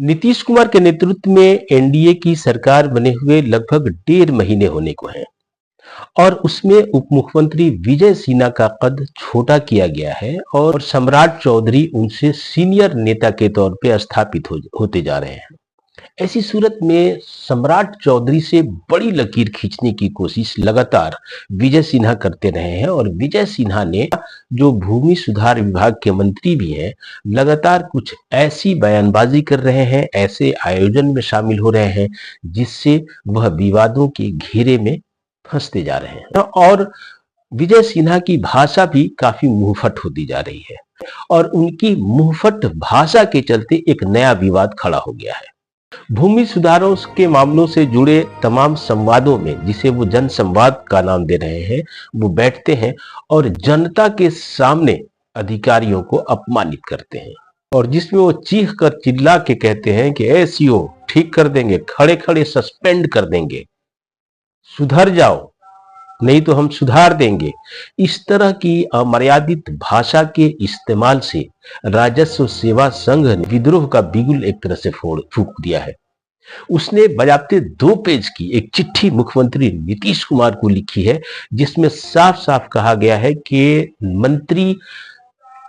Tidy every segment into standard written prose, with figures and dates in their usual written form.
नीतीश कुमार के नेतृत्व में एनडीए की सरकार बने हुए लगभग 1.5 महीने होने को हैं और उसमें उप मुख्यमंत्री विजय सिन्हा का कद छोटा किया गया है और सम्राट चौधरी उनसे सीनियर नेता के तौर पे स्थापित होते जा रहे हैं। ऐसी सूरत में सम्राट चौधरी से बड़ी लकीर खींचने की कोशिश लगातार विजय सिन्हा करते रहे हैं और विजय सिन्हा ने, जो भूमि सुधार विभाग के मंत्री भी हैं, लगातार कुछ ऐसी बयानबाजी कर रहे हैं, ऐसे आयोजन में शामिल हो रहे हैं जिससे वह विवादों के घेरे में फंसते जा रहे हैं और विजय सिन्हा की भाषा भी काफी मुंहफट होती जा रही है और उनकी मुंहफट भाषा के चलते एक नया विवाद खड़ा हो गया है। भूमि सुधारों के मामलों से जुड़े तमाम संवादों में, जिसे वो जन संवाद का नाम दे रहे हैं, वो बैठते हैं और जनता के सामने अधिकारियों को अपमानित करते हैं और जिसमें वो चीख कर चिल्ला के कहते हैं कि एसीओ ठीक कर देंगे, खड़े खड़े सस्पेंड कर देंगे, सुधर जाओ नहीं तो हम सुधार देंगे। इस तरह की अमर्यादित भाषा के इस्तेमाल से राजस्व सेवा संघ ने विद्रोह का बिगुल एक तरह से फूंक दिया है। उसने बजाते 2 पेज की एक चिट्ठी मुख्यमंत्री नीतीश कुमार को लिखी है जिसमें साफ साफ कहा गया है कि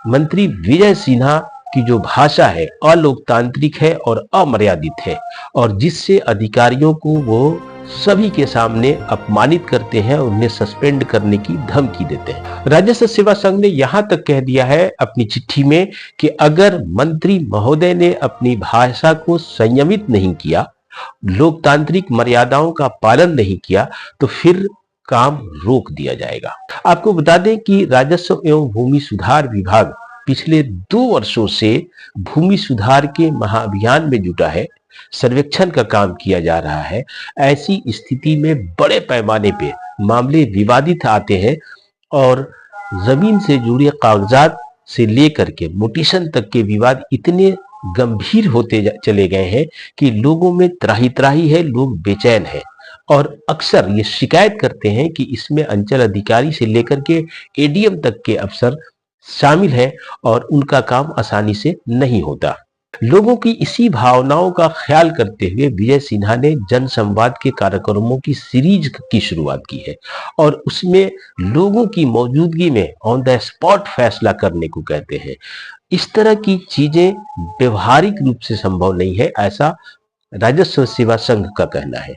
मंत्री विजय सिन्हा की जो भाषा है अलोकतांत्रिक है और अमर्यादित है और जिससे अधिकारियों को वो सभी के सामने अपमानित करते हैं और उन्हें सस्पेंड करने की धमकी देते हैं। राजस्व सेवा संघ ने यहां तक कह दिया है अपनी चिट्ठी में कि अगर मंत्री महोदय ने अपनी भाषा को संयमित नहीं किया, लोकतांत्रिक मर्यादाओं का पालन नहीं किया, तो फिर काम रोक दिया जाएगा। आपको बता दें कि राजस्व एवं भूमि सुधार विभाग पिछले 2 वर्षों से भूमि सुधार के महाअभियान में जुटा है, सर्वेक्षण का काम किया जा रहा है। ऐसी स्थिति में बड़े पैमाने पे मामले विवादित आते हैं और जमीन से जुड़े कागजात से लेकर के मोटिशन तक के विवाद इतने गंभीर होते चले गए हैं कि लोगों में त्राही त्राही है, लोग बेचैन हैं और अक्सर ये शिकायत करते हैं कि इसमें अंचल अधिकारी से लेकर के एडीएम तक के अफसर शामिल हैं और उनका काम आसानी से नहीं होता। लोगों की इसी भावनाओं का ख्याल करते हुए विजय सिन्हा ने जन संवाद के कार्यक्रमों की सीरीज की शुरुआत की है और उसमें लोगों की मौजूदगी में ऑन द स्पॉट फैसला करने को कहते हैं। इस तरह की चीजें व्यवहारिक रूप से संभव नहीं है, ऐसा राजस्व सेवा संघ का कहना है।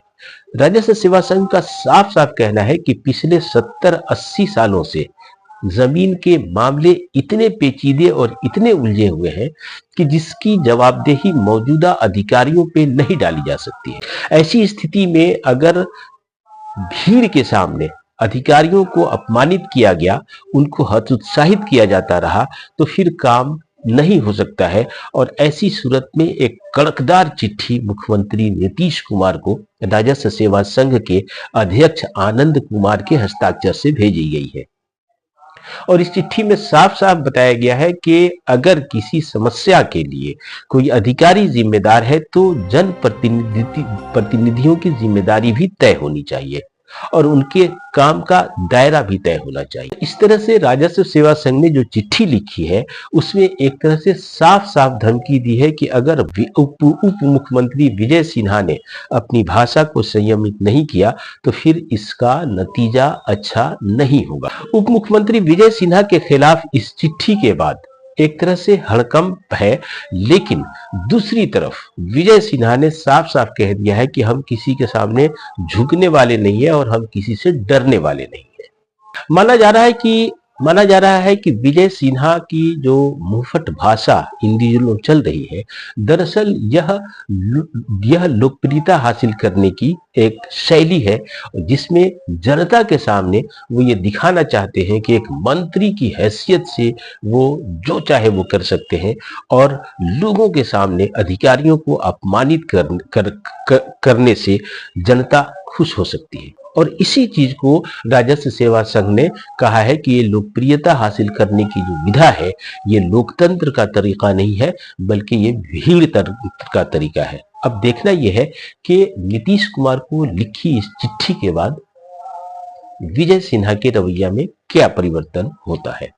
राजस्व सेवा संघ का साफ साफ कहना है कि पिछले 70-80 सालों से जमीन के मामले इतने पेचीदे और इतने उलझे हुए हैं कि जिसकी जवाबदेही मौजूदा अधिकारियों पे नहीं डाली जा सकती है। ऐसी स्थिति में अगर भीड़ के सामने अधिकारियों को अपमानित किया गया, उनको हतोत्साहित किया जाता रहा, तो फिर काम नहीं हो सकता है और ऐसी सूरत में एक कड़कदार चिट्ठी मुख्यमंत्री नीतीश कुमार को राजस्व सेवा संघ के अध्यक्ष आनंद कुमार के हस्ताक्षर से भेजी गई है और इस चिट्ठी में साफ साफ बताया गया है कि अगर किसी समस्या के लिए कोई अधिकारी जिम्मेदार है तो जन प्रतिनिधियों की जिम्मेदारी भी तय होनी चाहिए और उनके काम का दायरा भी तय होना चाहिए। इस तरह से राजस्व सेवा संघ ने जो चिट्ठी लिखी है उसमें एक तरह से साफ साफ धमकी दी है कि अगर उप मुख्यमंत्री विजय सिन्हा ने अपनी भाषा को संयमित नहीं किया तो फिर इसका नतीजा अच्छा नहीं होगा। उप मुख्यमंत्री विजय सिन्हा के खिलाफ इस चिट्ठी के बाद एक तरह से हड़कंप है, लेकिन दूसरी तरफ विजय सिन्हा ने साफ साफ कह दिया है कि हम किसी के सामने झुकने वाले नहीं है और हम किसी से डरने वाले नहीं है। माना जा रहा है कि विजय सिन्हा की जो मुंहफट भाषा इन दिनों चल रही है, दरअसल यह लोकप्रियता हासिल करने की एक शैली है जिसमें जनता के सामने वो ये दिखाना चाहते हैं कि एक मंत्री की हैसियत से वो जो चाहे वो कर सकते हैं और लोगों के सामने अधिकारियों को अपमानित करने से जनता खुश हो सकती है। और इसी चीज को राजस्व सेवा संघ ने कहा है कि ये लोकप्रियता हासिल करने की जो विधा है, ये लोकतंत्र का तरीका नहीं है बल्कि ये भीड़ तंत्र का तरीका है। अब देखना यह है कि नीतीश कुमार को लिखी इस चिट्ठी के बाद विजय सिन्हा के रवैया में क्या परिवर्तन होता है।